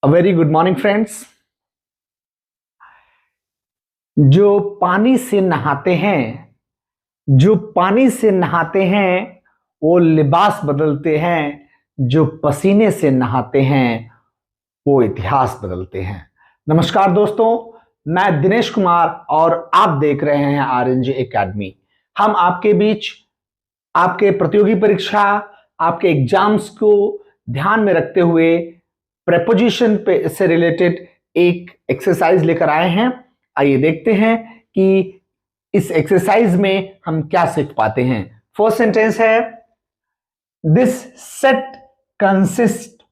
A very good morning friends। जो पानी से नहाते हैं जो पानी से नहाते हैं वो लिबास बदलते हैं, जो पसीने से नहाते हैं वो इतिहास बदलते हैं। नमस्कार दोस्तों, मैं दिनेश कुमार और आप देख रहे हैं आरएनजे एकेडमी। हम आपके बीच आपके प्रतियोगी परीक्षा, आपके एग्जाम्स को ध्यान में रखते हुए प्रेपोजिशन पे से रिलेटेड एक एक्सरसाइज लेकर आए हैं। आइए देखते हैं कि इस एक्सरसाइज में हम क्या सीख पाते हैं। फर्स्ट सेंटेंस है, this set consist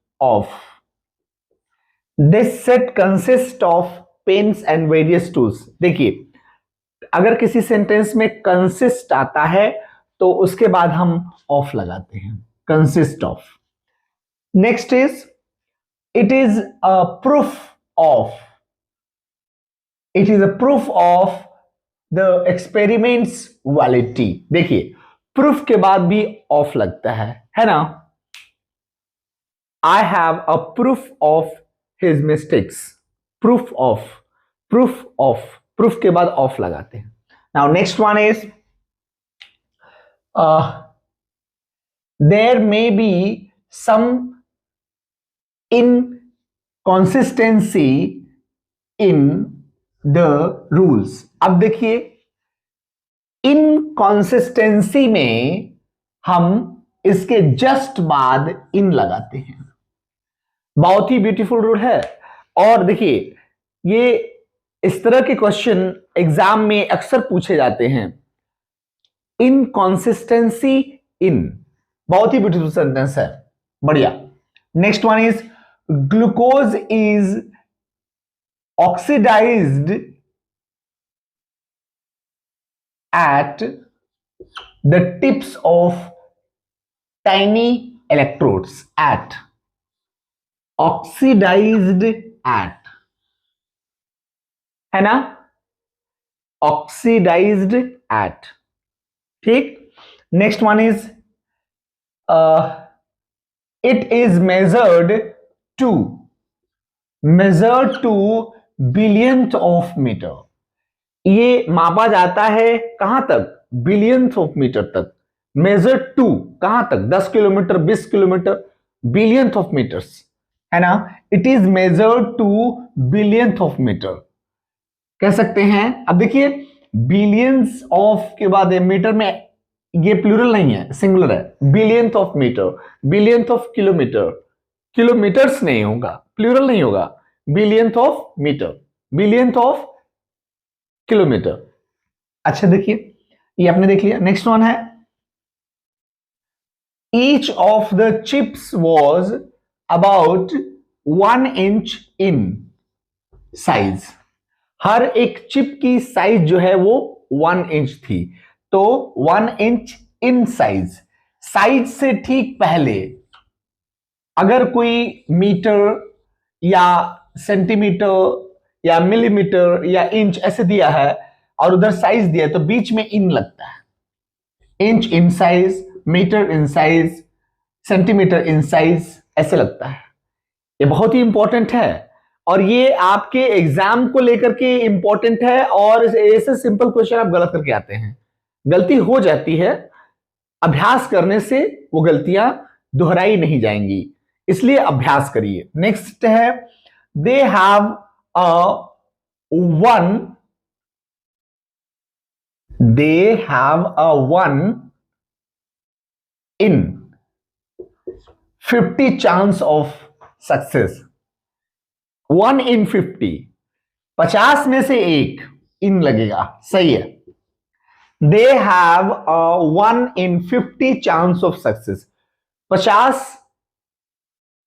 of pens and various tools. देखिए, अगर किसी सेंटेंस में कंसिस्ट आता है तो उसके बाद हम ऑफ लगाते हैं, consist of. Next is, it is a proof of the experiments validity। देखिए, प्रूफ के बाद भी ऑफ लगता है ना। I have a proof of his mistakes। Proof के बाद ऑफ लगाते हैं। Now next one is, there may be some inconsistency in the rules। अब देखिए, इनकॉन्सिस्टेंसी में हम इसके जस्ट बाद इन लगाते हैं। बहुत ही ब्यूटीफुल रूल है। और देखिए, ये इस तरह के क्वेश्चन एग्जाम में अक्सर पूछे जाते हैं। इनकॉन्सिस्टेंसी इन, बहुत ही ब्यूटीफुल सेंटेंस है, बढ़िया। Next one is, glucose is oxidized at the tips of tiny electrodes। at, oxidized at, है ना, oxidized at, ठीक। Next one is, it is measured to billionth of meter। ये मापा जाता है कहां तक? बिलियंथ ऑफ मीटर तक। मेजर टू कहां तक? 10 kilometre, 20 kilometre, billionth of metres, है ना। It is measured to billionth of metre कह सकते हैं। अब देखिए, बिलियंस ऑफ के बाद मीटर में ये प्लूरल नहीं है, सिंगुलर है। Billionth of metre, billionth of kilometre, kilometres नहीं होगा, प्लूरल नहीं होगा। Billionth of metre, billionth of kilometre. अच्छा देखिए, ये आपने देख लिया। नेक्स्ट वन है, each of the chips was about 1 inch in size. हर एक चिप की साइज जो है वो 1 इंच थी, तो 1 इंच इन साइज। साइज से ठीक पहले अगर कोई मीटर या सेंटीमीटर या मिलीमीटर या इंच ऐसे दिया है और उधर साइज दिया है तो बीच में इन लगता है। Inch in size, metre in size, centimetre in size, ऐसे लगता है। ये बहुत ही इंपॉर्टेंट है और ये आपके एग्जाम को लेकर के इंपॉर्टेंट है। और ऐसे सिंपल क्वेश्चन आप गलत करके आते हैं, गलती हो जाती है। अभ्यास करने से वो गलतियां दोहराई नहीं जाएंगी, इसलिए अभ्यास करिए। नेक्स्ट है, they have a one in 50 chance of success. 1 in 50, 50 में से एक इन लगेगा, सही है। They have a 1 in 50 chance of success.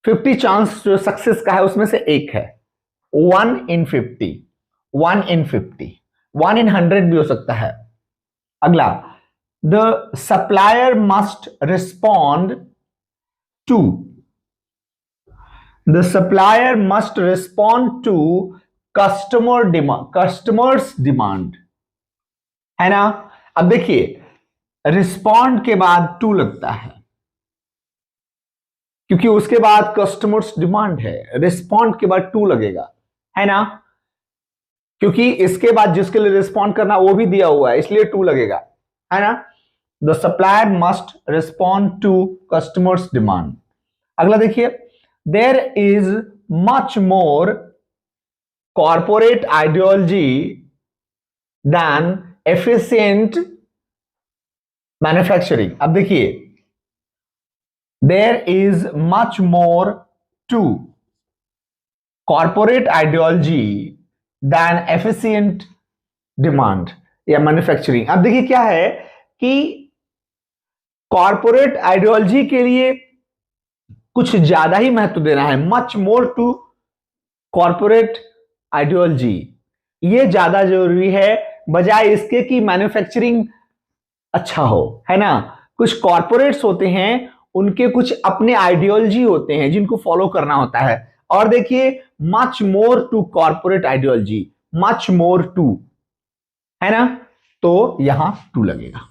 50 chance जो सक्सेस का है उसमें से एक है। 1 in 50, 1 in 50, 1 in 100 भी हो सकता है। अगला, the supplier must respond to, the supplier must respond to customers demand, है ना। अब देखिए, रिस्पॉन्ड के बाद टू लगता है, क्योंकि उसके बाद कस्टमर्स डिमांड है, रिस्पॉन्ड के बाद टू लगेगा, है ना, क्योंकि इसके बाद जिसके लिए रिस्पॉन्ड करना वो भी दिया हुआ है, इसलिए टू लगेगा, है ना। The supplier must respond to customers demand. अगला देखिए, there is much more corporate ideology than efficient manufacturing. अब देखिए, there is much more to corporate ideology than efficient demand या मैन्युफैक्चरिंग। अब देखिए क्या है कि कॉर्पोरेट आइडियोलॉजी के लिए कुछ ज्यादा ही महत्व देना है, much more to corporate ideology, ये ज्यादा जरूरी है बजाय इसके कि मैन्युफैक्चरिंग अच्छा हो, है ना। कुछ कॉर्पोरेट्स होते हैं, उनके कुछ अपने आइडियोलॉजी होते हैं जिनको फॉलो करना होता है। और देखिए, much more to corporate ideology, much more to, है ना, तो यहां टू लगेगा।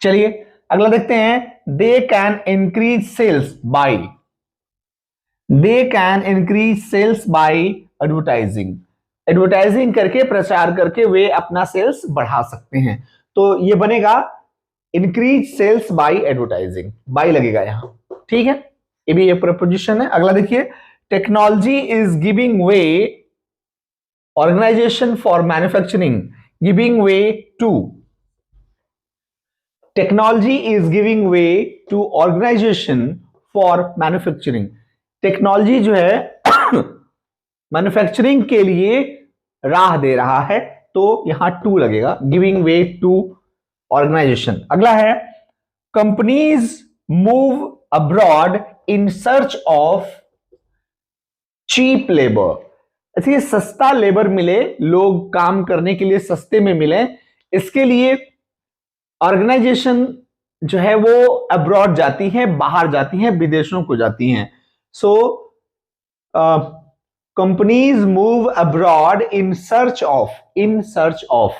चलिए अगला देखते हैं, they can increase sales by, they can increase sales by advertising, advertising करके, प्रचार करके वे अपना सेल्स बढ़ा सकते हैं। तो ये बनेगा increase sales by advertising, by लगेगा यहां, ठीक है, ये भी एक प्रपोजिशन है। अगला देखिए, technology is giving way, organisation for manufacturing giving way to, technology is giving way to organisation for manufacturing, technology जो है मैन्युफैक्चरिंग के लिए राह दे रहा है, तो यहां टू लगेगा, गिविंग वे टू ऑर्गेनाइजेशन। अगला है, companies move abroad in search of cheap labour, इसलिए सस्ता लेबर मिले, लोग काम करने के लिए सस्ते में मिले, इसके लिए ऑर्गेनाइजेशन जो है वो अब्रॉड जाती है, बाहर जाती है, विदेशों को जाती हैं। सो companies move abroad in search of, in search of,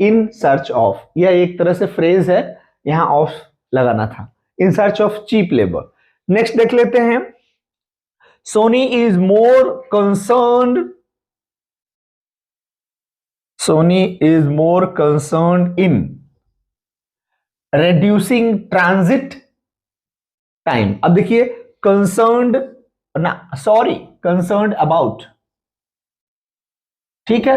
in search of, यह एक तरह से फ्रेज है, यहां ऑफ लगाना था, in search of cheap labour. Next देख लेते हैं, Sony is more concerned, Sony is more concerned in reducing transit time. अब देखिए, कंसर्न्ड ना, सॉरी, कंसर्न्ड अबाउट, ठीक है,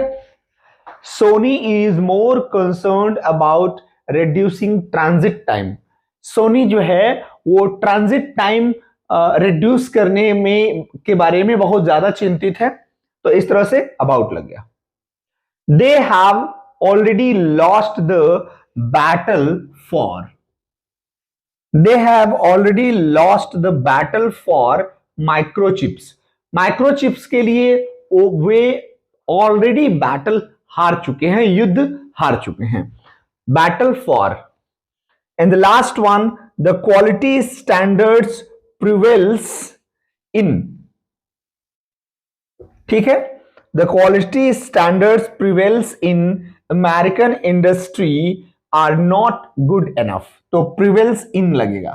Sony is more concerned about reducing transit time, Sony जो है वो ट्रांजिट टाइम रिड्यूस करने में के बारे में बहुत ज्यादा चिंतित है, तो इस तरह से अबाउट लग गया। They have already lost the battle for, they have already lost the battle for microchips, microchips के लिए वे ऑलरेडी बैटल हार चुके हैं, युद्ध हार चुके हैं, battle for। and the last one, the quality standards prevails in, ठीक है, the quality standards prevails in American industry are not good enough, तो प्रिवेल्स इन लगेगा।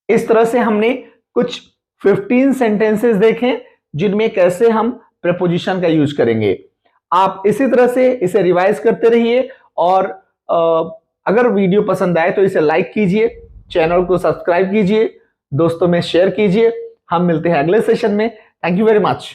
इस तरह से हमने कुछ 15 सेंटेंसेस देखे जिनमें कैसे हम प्रीपोजिशन का यूज करेंगे। आप इसी तरह से इसे रिवाइज करते रहिए, और अगर वीडियो पसंद आए तो इसे लाइक कीजिए, चैनल को सब्सक्राइब कीजिए, दोस्तों में शेयर कीजिए। हम मिलते हैं अगले सेशन में। Thank you very much.